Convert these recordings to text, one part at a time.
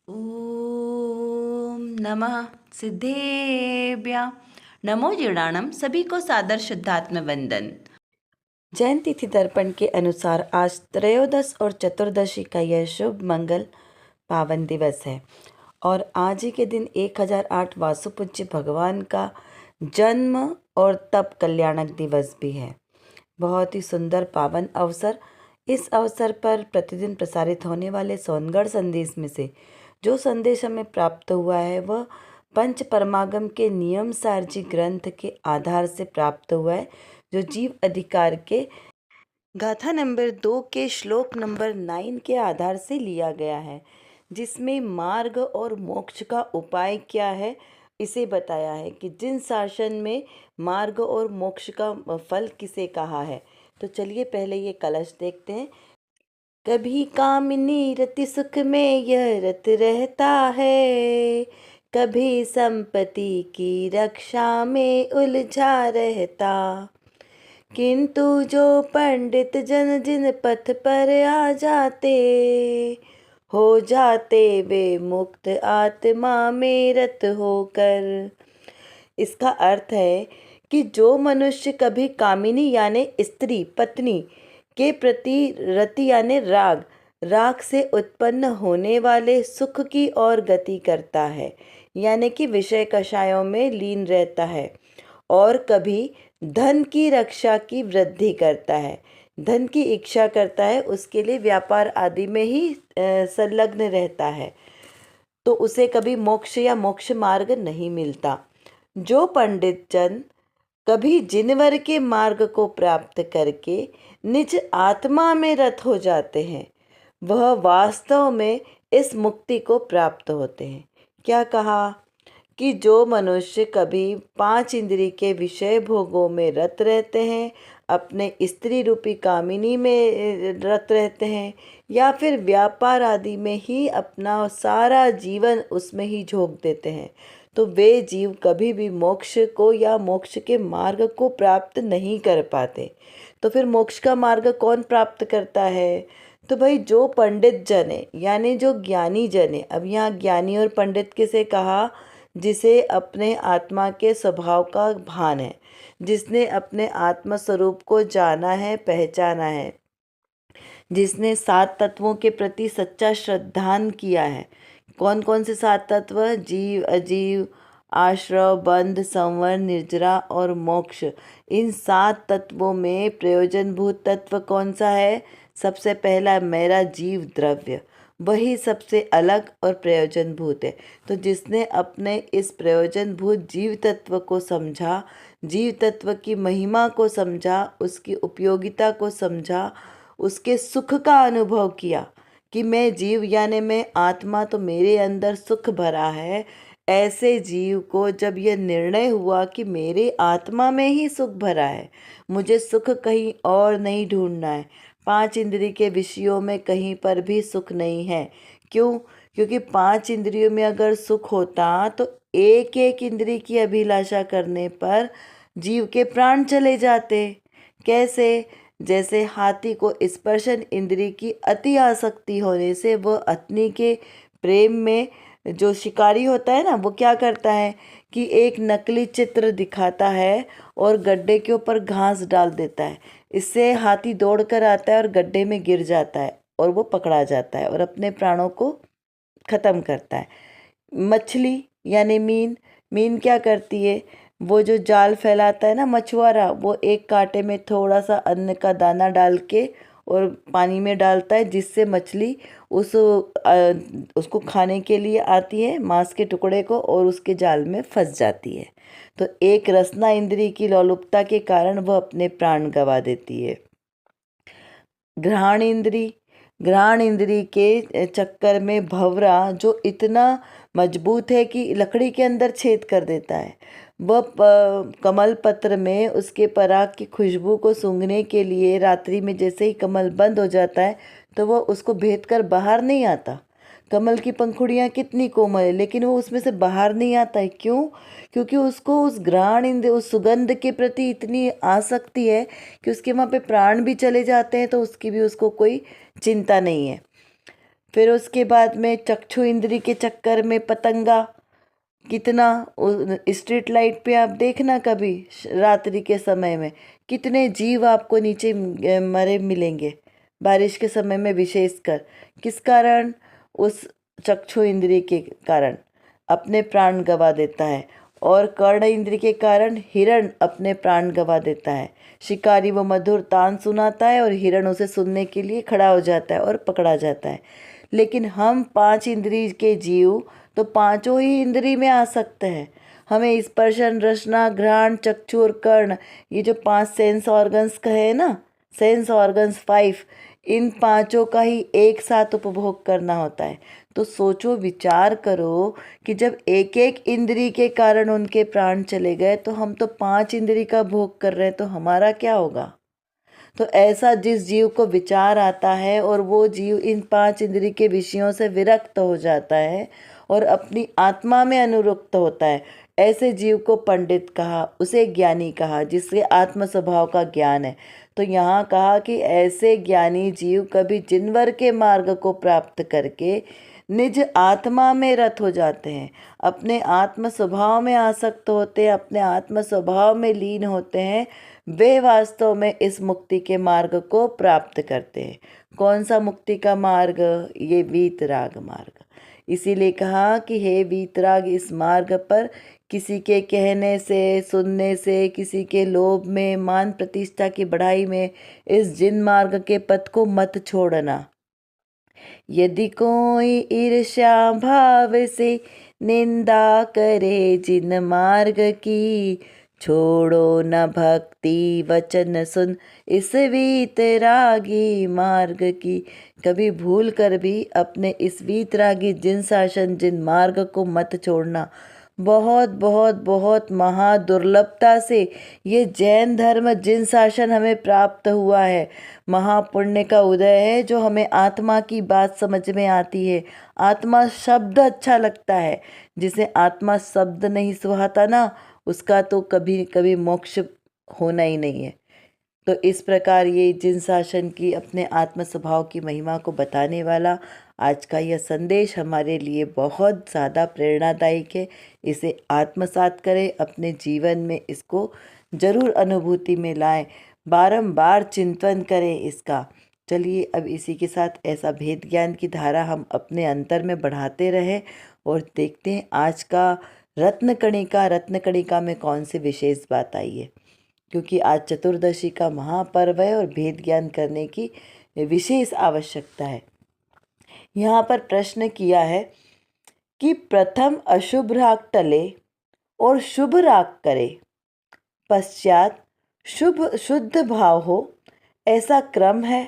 ओम नमः सिद्धेभ्य नमो जीर्णाणम। सभी को सादर शुद्धात्म वंदन। जैन तिथि दर्पण के अनुसार आज त्रयोदश और चतुर्दशी का यह शुभ मंगल पावन दिवस है और आज ही के दिन 1008 वासुपूज्य भगवान का जन्म और तप कल्याणक दिवस भी है। बहुत ही सुंदर पावन अवसर। इस अवसर पर प्रतिदिन प्रसारित होने वाले सोनगढ़ संदेश में से जो संदेश हमें प्राप्त हुआ है वह पंच परमागम के नियम सारजी ग्रंथ के आधार से प्राप्त हुआ है, जो जीव अधिकार के गाथा नंबर 2 के श्लोक नंबर 9 के आधार से लिया गया है, जिसमें मार्ग और मोक्ष का उपाय क्या है इसे बताया है कि जिन शासन में मार्ग और मोक्ष का फल किसे कहा है। तो चलिए पहले ये कलश देखते हैं। कभी कामिनी रति सुख में यह रत रहता है, कभी संपत्ति की रक्षा में उलझा रहता, किंतु जो पंडित जन जिन पथ पर आ जाते, हो जाते वे मुक्त आत्मा में रत होकर। इसका अर्थ है कि जो मनुष्य कभी कामिनी यानी स्त्री पत्नी के प्रति रति यानी राग से उत्पन्न होने वाले सुख की ओर गति करता है, यानी कि विषय कषायों में लीन रहता है, और कभी धन की रक्षा की वृद्धि करता है, धन की इच्छा करता है, उसके लिए व्यापार आदि में ही संलग्न रहता है, तो उसे कभी मोक्ष या मोक्ष मार्ग नहीं मिलता। जो पंडित जन कभी जिनवर के मार्ग को प्राप्त करके निज आत्मा में रत हो जाते हैं, वह वास्तव में इस मुक्ति को प्राप्त होते हैं। क्या कहा कि जो मनुष्य कभी 5 इंद्रिय के विषय भोगों में रत रहते हैं, अपने स्त्री रूपी कामिनी में रत रहते हैं, या फिर व्यापार आदि में ही अपना सारा जीवन उसमें ही झोंक देते हैं, तो वे जीव कभी भी मोक्ष को या मोक्ष के मार्ग को प्राप्त नहीं कर पाते। तो फिर मोक्ष का मार्ग कौन प्राप्त करता है? तो भाई जो पंडित जन है यानी जो ज्ञानी जन है। अब यहाँ ज्ञानी और पंडित किसे कहा? जिसे अपने आत्मा के स्वभाव का भान है, जिसने अपने आत्म स्वरूप को जाना है, पहचाना है, जिसने 7 तत्वों के प्रति सच्चा श्रद्धान किया है। कौन कौन से 7 तत्व? जीव, अजीव, आश्रव, बंध, संवर, निर्जरा और मोक्ष। इन 7 तत्वों में प्रयोजनभूत तत्व कौन सा है? सबसे पहला मेरा जीव द्रव्य, वही सबसे अलग और प्रयोजनभूत है। तो जिसने अपने इस प्रयोजनभूत जीव तत्व को समझा, जीव तत्व की महिमा को समझा, उसकी उपयोगिता को समझा, उसके सुख का अनुभव किया कि मैं जीव यानी मैं आत्मा, तो मेरे अंदर सुख भरा है, ऐसे जीव को जब यह निर्णय हुआ कि मेरे आत्मा में ही सुख भरा है, मुझे सुख कहीं और नहीं ढूंढना है, 5 इंद्रिय के विषयों में कहीं पर भी सुख नहीं है। क्यों? क्योंकि 5 इंद्रियों में अगर सुख होता तो एक एक इंद्रिय की अभिलाषा करने पर जीव के प्राण चले जाते। कैसे? जैसे हाथी को स्पर्शन इंद्रिय की अति आसक्ति होने से वह अग्नि के प्रेम में, जो शिकारी होता है ना, वो क्या करता है कि एक नकली चित्र दिखाता है और गड्ढे के ऊपर घास डाल देता है। इससे हाथी दौड़ कर आता है और गड्ढे में गिर जाता है और वो पकड़ा जाता है और अपने प्राणों को ख़त्म करता है। मछली यानी मीन, मीन क्या करती है? वो जो जाल फैलाता है ना मछुआरा, वो एक कांटे में थोड़ा सा अन्न का दाना डाल के और पानी में डालता है, जिससे मछली उसको खाने के लिए आती है, मांस के टुकड़े को, और उसके जाल में फंस जाती है। तो एक रसना इंद्री की लोलुपता के कारण वह अपने प्राण गंवा देती है। घ्राण इंद्री, घ्राण इंद्री के चक्कर में भंवरा जो इतना मजबूत है कि लकड़ी के अंदर छेद कर देता है, वह कमल पत्र में उसके पराग की खुशबू को सूंघने के लिए रात्रि में जैसे ही कमल बंद हो जाता है तो वह उसको भेद कर बाहर नहीं आता। कमल की पंखुड़ियाँ कितनी कोमल है, लेकिन वो उसमें से बाहर नहीं आता है। क्यों? क्योंकि उसको उस घ्राण इंद्र, उस सुगंध के प्रति इतनी आसक्ति है कि उसके वहाँ पे प्राण भी चले जाते हैं तो उसकी भी उसको कोई चिंता नहीं है। फिर उसके बाद में चक्षु इंद्री के चक्कर में पतंगा कितना, स्ट्रीट लाइट पे आप देखना कभी रात्रि के समय में कितने जीव आपको नीचे मरे मिलेंगे, बारिश के समय में विशेषकर। किस कारण? उस चक्षु इंद्री के कारण अपने प्राण गंवा देता है। और कर्ण इंद्री के कारण हिरण अपने प्राण गंवा देता है। शिकारी वो मधुर तान सुनाता है और हिरण उसे सुनने के लिए खड़ा हो जाता है और पकड़ा जाता है। लेकिन हम 5 इंद्री के जीव तो पांचों ही इंद्री में आ सकते हैं। हमें स्पर्शन, रसना, घ्राण, चक्षु और कर्ण, ये जो 5 सेंस ऑर्गन्स कहे ना, सेंस ऑर्गन्स 5, इन पांचों का ही एक साथ उपभोग करना होता है। तो सोचो, विचार करो कि जब एक एक इंद्री के कारण उनके प्राण चले गए तो हम तो 5 इंद्री का भोग कर रहे हैं, तो हमारा क्या होगा? तो ऐसा जिस जीव को विचार आता है और वो जीव इन 5 इंद्री के विषयों से विरक्त हो जाता है और अपनी आत्मा में अनुरक्त होता है, ऐसे जीव को पंडित कहा, उसे ज्ञानी कहा, जिसके आत्म स्वभाव का ज्ञान है। तो यहाँ कहा कि ऐसे ज्ञानी जीव कभी जिनवर के मार्ग को प्राप्त करके निज आत्मा में रत हो जाते हैं, अपने आत्म स्वभाव में आसक्त होते हैं, अपने आत्म स्वभाव में लीन होते हैं, वे वास्तव में इस मुक्ति के मार्ग को प्राप्त करते हैं। कौन सा मुक्ति का मार्ग? ये वीतराग मार्ग। इसीलिए कहा कि हे वीतराग, इस मार्ग पर किसी के कहने से, सुनने से, किसी के लोभ में, मान प्रतिष्ठा की बढ़ाई में इस जिन मार्ग के पथ को मत छोड़ना। यदि कोई ईर्ष्या भाव से निंदा करे जिन मार्ग की, छोड़ो न भक्ति वचन सुन इस वीतरागी मार्ग की। कभी भूल कर भी अपने इस वीतरागी जिन शासन, जिन मार्ग को मत छोड़ना। बहुत बहुत बहुत महादुर्लभता से ये जैन धर्म जिन शासन हमें प्राप्त हुआ है, महापुण्य का उदय है, जो हमें आत्मा की बात समझ में आती है। आत्मा शब्द अच्छा लगता है, जिसे आत्मा शब्द नहीं सुहाता ना, उसका तो कभी कभी मोक्ष होना ही नहीं है। तो इस प्रकार ये जिन शासन की अपने आत्म स्वभाव की महिमा को बताने वाला आज का यह संदेश हमारे लिए बहुत ज़्यादा प्रेरणादायक है। इसे आत्मसात करें, अपने जीवन में इसको जरूर अनुभूति में लाएं, बारंबार चिंतन करें इसका। चलिए अब इसी के साथ ऐसा भेद ज्ञान की धारा हम अपने अंतर में बढ़ाते रहें और देखते हैं आज का रत्नकणिका में कौन सी विशेष बात आई है, क्योंकि आज चतुर्दशी का महापर्व है और भेद ज्ञान करने की विशेष आवश्यकता है। यहाँ पर प्रश्न किया है कि प्रथम अशुभ राग टले और शुभ राग करे, पश्चात शुद्ध भाव हो, ऐसा क्रम है।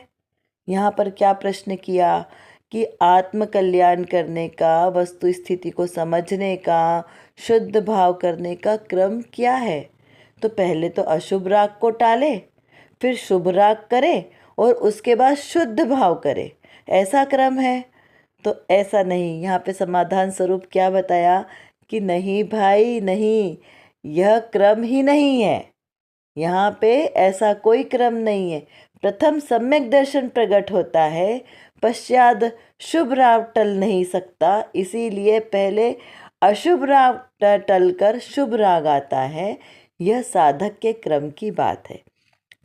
यहाँ पर क्या प्रश्न किया कि आत्म कल्याण करने का, वस्तु स्थिति को समझने का, शुद्ध भाव करने का क्रम क्या है? तो पहले तो अशुभ राग को टाले, फिर शुभ राग करे और उसके बाद शुद्ध भाव करे, ऐसा क्रम है? तो ऐसा नहीं। यहाँ पे समाधान स्वरूप क्या बताया कि नहीं भाई नहीं, यह क्रम ही नहीं है। यहाँ पे ऐसा कोई क्रम नहीं है। प्रथम सम्यक दर्शन प्रकट होता है, पश्चात शुभ राग टल नहीं सकता, इसीलिए पहले अशुभ राग टलकर शुभ राग आता है। यह साधक के क्रम की बात है।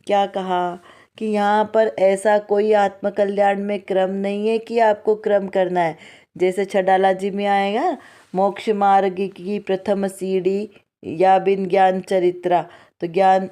क्या कहा कि यहाँ पर ऐसा कोई आत्मकल्याण में क्रम नहीं है कि आपको क्रम करना है। जैसे छडाला जी में आएगा, मोक्ष मार्ग की प्रथम सीढ़ी या बिन ज्ञान चरित्रा, तो ज्ञान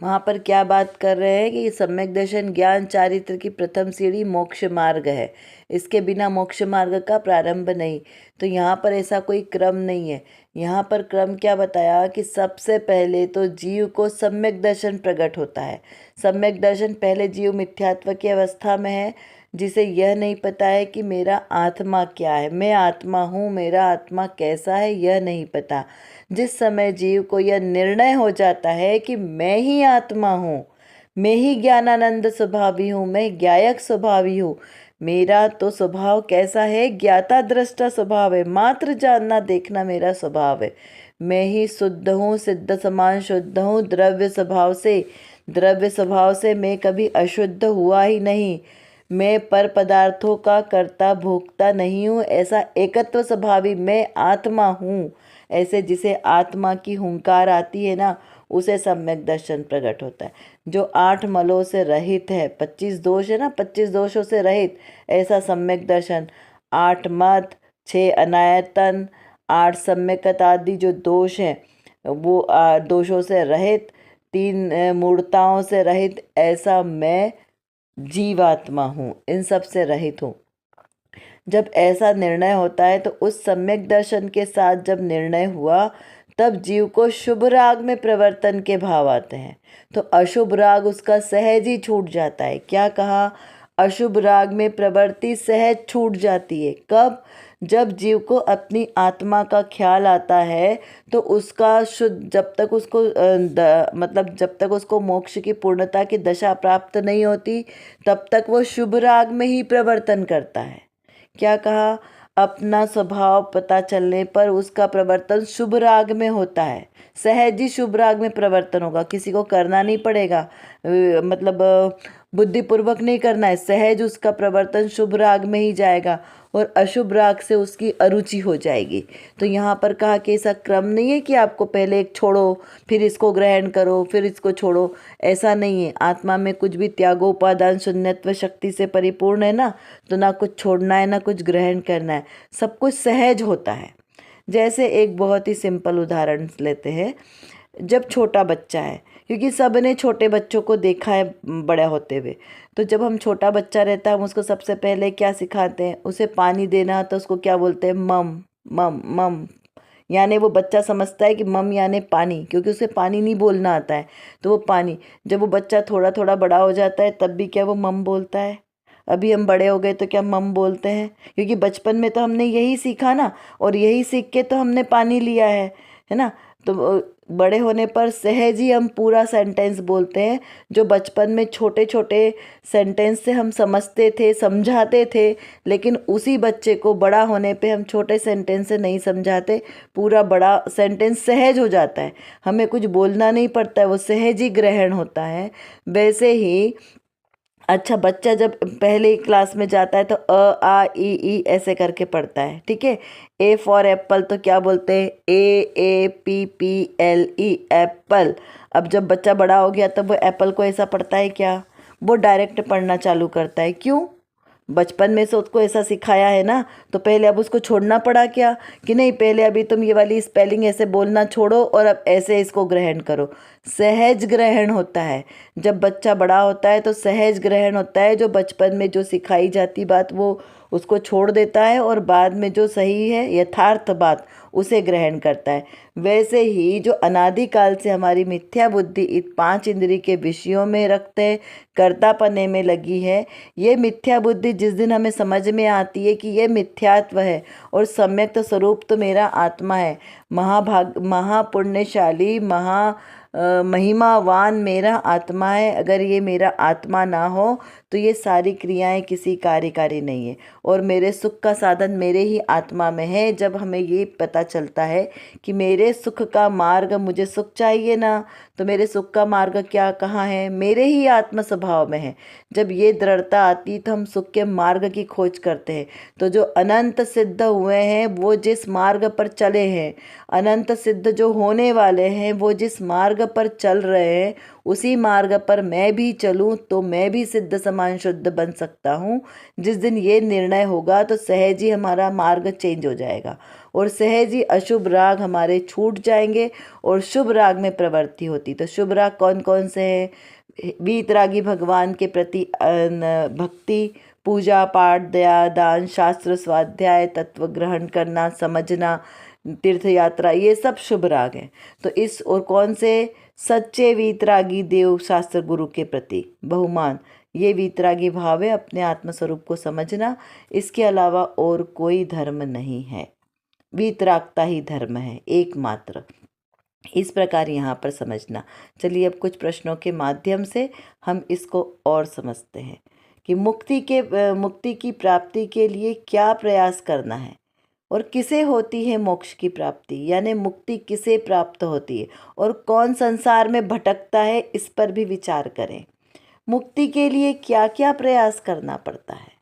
वहाँ पर क्या बात कर रहे हैं कि सम्यक दर्शन ज्ञान चारित्र की प्रथम सीढ़ी मोक्ष मार्ग है, इसके बिना मोक्ष मार्ग का प्रारंभ नहीं। तो यहाँ पर ऐसा कोई क्रम नहीं है। यहाँ पर क्रम क्या बताया कि सबसे पहले तो जीव को सम्यक दर्शन प्रकट होता है। सम्यक दर्शन पहले जीव मिथ्यात्व की अवस्था में है, जिसे यह नहीं पता है कि मेरा आत्मा क्या है, मैं आत्मा हूँ, मेरा आत्मा कैसा है, यह नहीं पता। जिस समय जीव को यह निर्णय हो जाता है कि मैं ही आत्मा हूँ, मैं ही ज्ञानानंद स्वभावी हूँ, मैं ज्ञायक स्वभावी हूँ, मेरा तो स्वभाव कैसा है, ज्ञाता दृष्टा स्वभाव है, मात्र जानना देखना मेरा स्वभाव है, मैं ही शुद्ध हूँ, सिद्ध समान शुद्ध हूँ, द्रव्य स्वभाव से मैं कभी अशुद्ध हुआ ही नहीं, मैं पर पदार्थों का कर्ता भोक्ता नहीं हूँ, ऐसा एकत्व स्वभावी मैं आत्मा हूँ, ऐसे जिसे आत्मा की हुंकार आती है ना, उसे सम्यक दर्शन प्रकट होता है। जो 8 मलों से रहित है, 25 दोष है ना, 25 दोषों से रहित, ऐसा सम्यक दर्शन। 8 मत, 6 अनायतन, 8 सम्यकत आदि जो दोष हैं वो दोषों से रहित, 3 मूर्ताओं से रहित, ऐसा मैं जीवात्मा हूँ, इन सब से रहित हूँ। जब ऐसा निर्णय होता है तो उस सम्यक दर्शन के साथ जब निर्णय हुआ तब जीव को शुभ राग में प्रवर्तन के भाव आते हैं। तो अशुभ राग उसका सहज ही छूट जाता है। क्या कहा? अशुभ राग में प्रवृत्ति सहज छूट जाती है। कब? जब जीव को अपनी आत्मा का ख्याल आता है तो उसका शुद्ध, जब तक उसको मतलब जब तक उसको मोक्ष की पूर्णता की दशा प्राप्त नहीं होती तब तक वो शुभ राग में ही प्रवर्तन करता है। क्या कहा? अपना स्वभाव पता चलने पर उसका प्रवर्तन शुभ राग में होता है। सहज ही शुभ राग में प्रवर्तन होगा, किसी को करना नहीं पड़ेगा, मतलब बुद्धिपूर्वक नहीं करना है, सहज उसका प्रवर्तन शुभ राग में ही जाएगा और अशुभ राग से उसकी अरुचि हो जाएगी। तो यहाँ पर कहा कि ऐसा क्रम नहीं है कि आपको पहले एक छोड़ो फिर इसको ग्रहण करो फिर इसको छोड़ो, ऐसा नहीं है। आत्मा में कुछ भी त्यागोपादान शून्यत्व शक्ति से परिपूर्ण है ना, तो ना कुछ छोड़ना है ना कुछ ग्रहण करना है, सब कुछ सहज होता है। जैसे एक बहुत ही सिंपल उदाहरण लेते हैं। जब छोटा बच्चा है, क्योंकि सब ने छोटे बच्चों को देखा है बड़ा होते हुए, तो जब हम छोटा बच्चा रहता है हम उसको सबसे पहले क्या सिखाते हैं? उसे पानी देना, तो उसको क्या बोलते हैं? मम मम मम। यानी वो बच्चा समझता है कि मम यानी पानी, क्योंकि उसे पानी नहीं बोलना आता है, तो वो पानी। जब वो बच्चा थोड़ा थोड़ा बड़ा हो जाता है तब भी क्या वो मम बोलता है? अभी हम बड़े हो गए तो क्या मम बोलते हैं? क्योंकि बचपन में तो हमने यही सीखा ना, और यही सीख के तो हमने पानी लिया है ना। तो बड़े होने पर सहज ही हम पूरा सेंटेंस बोलते हैं। जो बचपन में छोटे छोटे सेंटेंस से हम समझते थे, समझाते थे, लेकिन उसी बच्चे को बड़ा होने पे हम छोटे सेंटेंस से नहीं समझाते, पूरा बड़ा सेंटेंस सहज हो जाता है, हमें कुछ बोलना नहीं पड़ता है, वो सहज ही ग्रहण होता है। वैसे ही अच्छा, बच्चा जब पहले क्लास में जाता है तो अ आ ई ऐसे करके पढ़ता है, ठीक है। ए फॉर एप्पल तो क्या बोलते हैं? AAPPLE, Apple. अब जब बच्चा बड़ा हो गया तब वो एप्पल को ऐसा पढ़ता है क्या? वो डायरेक्ट पढ़ना चालू करता है। क्यों? बचपन में से उसको ऐसा सिखाया है ना, तो पहले अब उसको छोड़ना पड़ा क्या? कि नहीं, पहले अभी तुम ये वाली स्पेलिंग ऐसे बोलना छोड़ो और अब ऐसे इसको ग्रहण करो। सहज ग्रहण होता है। जब बच्चा बड़ा होता है तो सहज ग्रहण होता है। जो बचपन में जो सिखाई जाती बात वो उसको छोड़ देता है और बाद में जो सही है यथार्थ बात उसे ग्रहण करता है। वैसे ही जो अनादिकाल से हमारी मिथ्या बुद्धि इन 5 इंद्रिय के विषयों में रखते कर्तापने में लगी है, ये मिथ्या बुद्धि जिस दिन हमें समझ में आती है कि ये मिथ्यात्व है और सम्यक स्वरूप तो मेरा आत्मा है, महापुण्यशाली महिमावान मेरा आत्मा है। अगर ये मेरा आत्मा ना हो तो ये सारी क्रियाएं किसी कार्यकारी नहीं है और मेरे सुख का साधन मेरे ही आत्मा में है। जब हमें ये पता चलता है कि मेरे सुख का मार्ग, मुझे सुख चाहिए ना, तो मेरे सुख का मार्ग क्या कहाँ है? मेरे ही आत्म स्वभाव में है। जब ये दृढ़ता आती तो हम सुख के मार्ग की खोज करते हैं। तो जो अनंत सिद्ध हुए हैं वो जिस मार्ग पर चले हैं, अनंत सिद्ध जो होने वाले हैं वो जिस मार्ग पर चल रहे हैं, उसी मार्ग पर मैं भी चलूं तो मैं भी सिद्ध समान शुद्ध बन सकता हूं। जिस दिन ये निर्णय होगा तो सहज ही हमारा मार्ग चेंज हो जाएगा और सहज ही अशुभ राग हमारे छूट जाएंगे और शुभ राग में प्रवृत्ति होती। तो शुभ राग कौन कौन से हैं? वीतरागी भगवान के प्रति भक्ति, पूजा पाठ, दया दान, शास्त्र स्वाध्याय, तत्व ग्रहण करना, समझना, तीर्थ यात्रा, ये सब शुभ राग हैं। तो इस और कौन से? सच्चे वीतरागी देव शास्त्र गुरु के प्रति बहुमान, ये वीतरागी भाव है, अपने आत्मस्वरूप को समझना। इसके अलावा और कोई धर्म नहीं है, वीतरागता ही धर्म है एकमात्र। इस प्रकार यहाँ पर समझना। चलिए अब कुछ प्रश्नों के माध्यम से हम इसको और समझते हैं कि मुक्ति की प्राप्ति के लिए क्या प्रयास करना है और किसे होती है मोक्ष की प्राप्ति, यानी मुक्ति किसे प्राप्त होती है और कौन संसार में भटकता है, इस पर भी विचार करें। मुक्ति के लिए क्या क्या प्रयास करना पड़ता है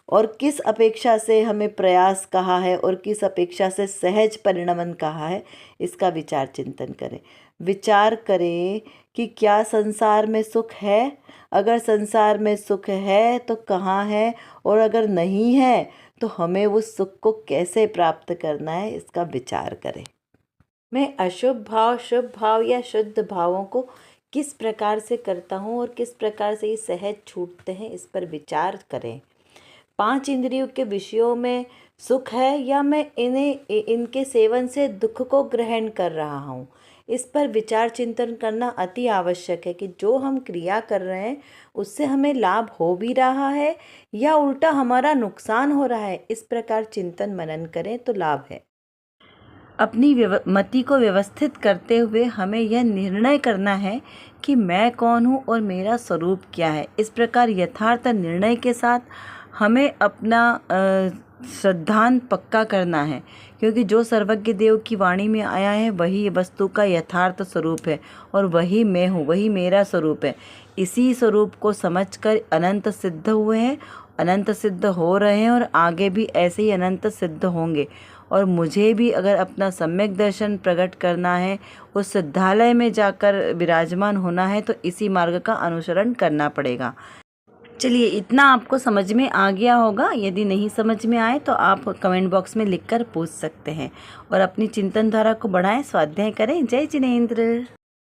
और किस अपेक्षा से हमें प्रयास कहा है और किस अपेक्षा से सहज परिणमन कहा है, इसका विचार चिंतन करें। विचार करें कि क्या संसार में सुख है, अगर संसार में सुख है तो कहाँ है, और अगर नहीं है तो हमें उस सुख को कैसे प्राप्त करना है, इसका विचार करें। मैं अशुभ भाव, शुभ भाव या शुद्ध भावों को किस प्रकार से करता हूँ और किस प्रकार से ये सहज छूटते हैं, इस पर विचार करें। 5 इंद्रियों के विषयों में सुख है या मैं इनके सेवन से दुख को ग्रहण कर रहा हूँ, इस पर विचार चिंतन करना अति आवश्यक है कि जो हम क्रिया कर रहे हैं उससे हमें लाभ हो भी रहा है या उल्टा हमारा नुकसान हो रहा है। इस प्रकार चिंतन मनन करें तो लाभ है। अपनी मति को व्यवस्थित करते हुए हमें यह निर्णय करना है कि मैं कौन हूँ और मेरा स्वरूप क्या है। इस प्रकार यथार्थ निर्णय के साथ हमें अपना श्रद्धान पक्का करना है, क्योंकि जो सर्वज्ञ देव की वाणी में आया है वही वस्तु का यथार्थ स्वरूप है और वही मैं हूँ, वही मेरा स्वरूप है। इसी स्वरूप को समझकर अनंत सिद्ध हुए हैं, अनंत सिद्ध हो रहे हैं और आगे भी ऐसे ही अनंत सिद्ध होंगे। और मुझे भी अगर अपना सम्यक दर्शन प्रकट करना है, उस सिद्धालय में जाकर विराजमान होना है, तो इसी मार्ग का अनुसरण करना पड़ेगा। चलिए, इतना आपको समझ में आ गया होगा। यदि नहीं समझ में आए तो आप कमेंट बॉक्स में लिखकर पूछ सकते हैं और अपनी चिंतन धारा को बढ़ाएं, स्वाध्याय करें। जय जिनेंद्र।